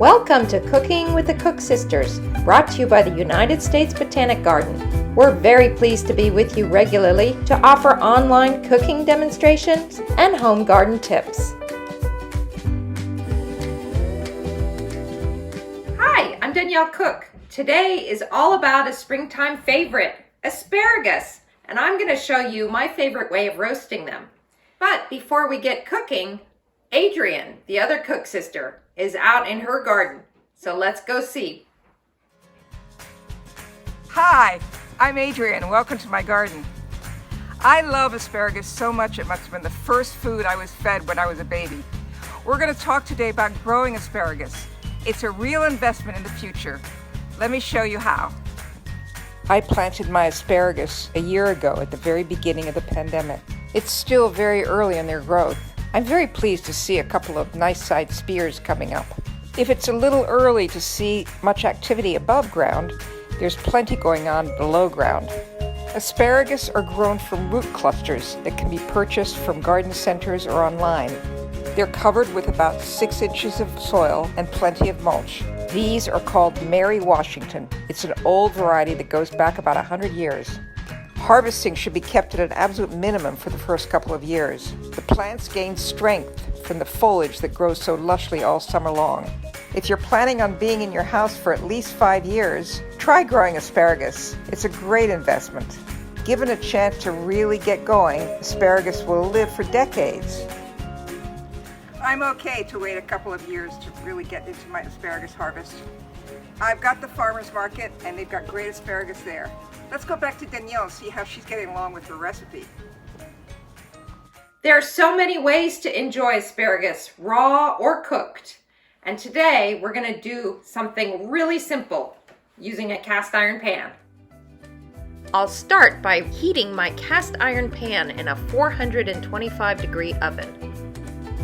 Welcome to Cooking with the Cook Sisters, brought to you by the United States Botanic Garden. We're very pleased to be with you regularly to offer online cooking demonstrations and home garden tips. Hi, I'm Danielle Cook. Today is all about a springtime favorite, asparagus, and I'm going to show you my favorite way of roasting them. But before we get cooking, Adrienne, the other cook sister, is out in her garden. So let's go see. Hi, I'm Adrienne. Welcome to my garden. I love asparagus so much it must have been the first food I was fed when I was a baby. We're going to talk today about growing asparagus. It's a real investment in the future. Let me show you how. I planted my asparagus a year ago at the very beginning of the pandemic. It's still very early in their growth. I'm very pleased to see a couple of nice-sized spears coming up. If it's a little early to see much activity above ground, there's plenty going on below ground. Asparagus are grown from root clusters that can be purchased from garden centers or online. They're covered with about 6 inches of soil and plenty of mulch. These are called Mary Washington. It's an old variety that goes back about 100 years. Harvesting should be kept at an absolute minimum for the first couple of years. The plants gain strength from the foliage that grows so lushly all summer long. If you're planning on being in your house for at least 5 years, try growing asparagus. It's a great investment. Given a chance to really get going, asparagus will live for decades. I'm okay to wait a couple of years to really get into my asparagus harvest. I've got the farmer's market and they've got great asparagus there. Let's go back to Danielle and see how she's getting along with her recipe. There are so many ways to enjoy asparagus, raw or cooked. And today we're going to do something really simple using a cast iron pan. I'll start by heating my cast iron pan in a 425-degree oven.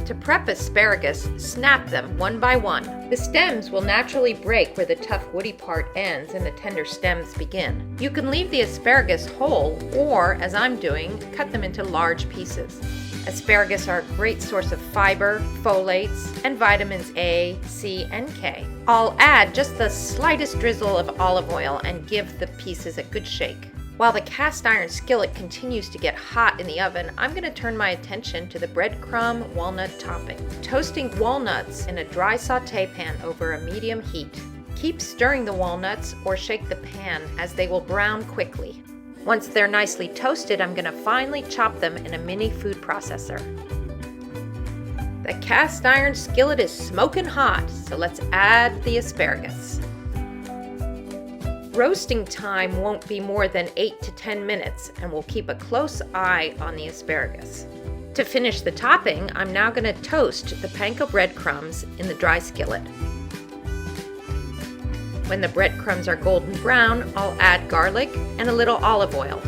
To prep asparagus, snap them one by one. The stems will naturally break where the tough woody part ends and the tender stems begin. You can leave the asparagus whole, or, as I'm doing, cut them into large pieces. Asparagus are a great source of fiber, folates, and vitamins A, C, and K. I'll add just the slightest drizzle of olive oil and give the pieces a good shake. While the cast iron skillet continues to get hot in the oven, I'm going to turn my attention to the breadcrumb walnut topping. Toasting walnuts in a dry saute pan over a medium heat. Keep stirring the walnuts or shake the pan as they will brown quickly. Once they're nicely toasted, I'm going to finely chop them in a mini food processor. The cast iron skillet is smoking hot, so let's add the asparagus. Roasting time won't be more than 8 to 10 minutes, and we'll keep a close eye on the asparagus. To finish the topping, I'm now going to toast the panko breadcrumbs in the dry skillet. When the breadcrumbs are golden brown, I'll add garlic and a little olive oil.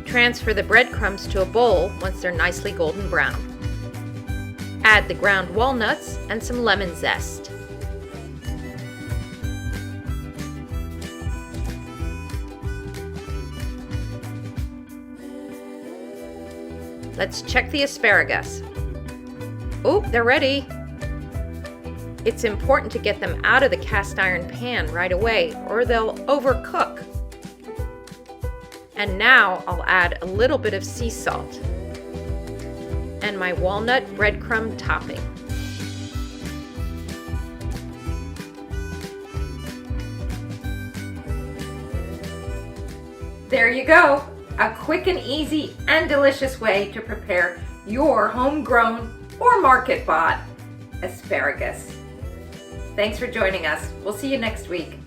Transfer the breadcrumbs to a bowl once they're nicely golden brown. Add the ground walnuts and some lemon zest. Let's check the asparagus. Oh, they're ready. It's important to get them out of the cast iron pan right away or they'll overcook. And now I'll add a little bit of sea salt and my walnut breadcrumb topping. There you go. A quick and easy and delicious way to prepare your homegrown or market-bought asparagus. Thanks for joining us. We'll see you next week.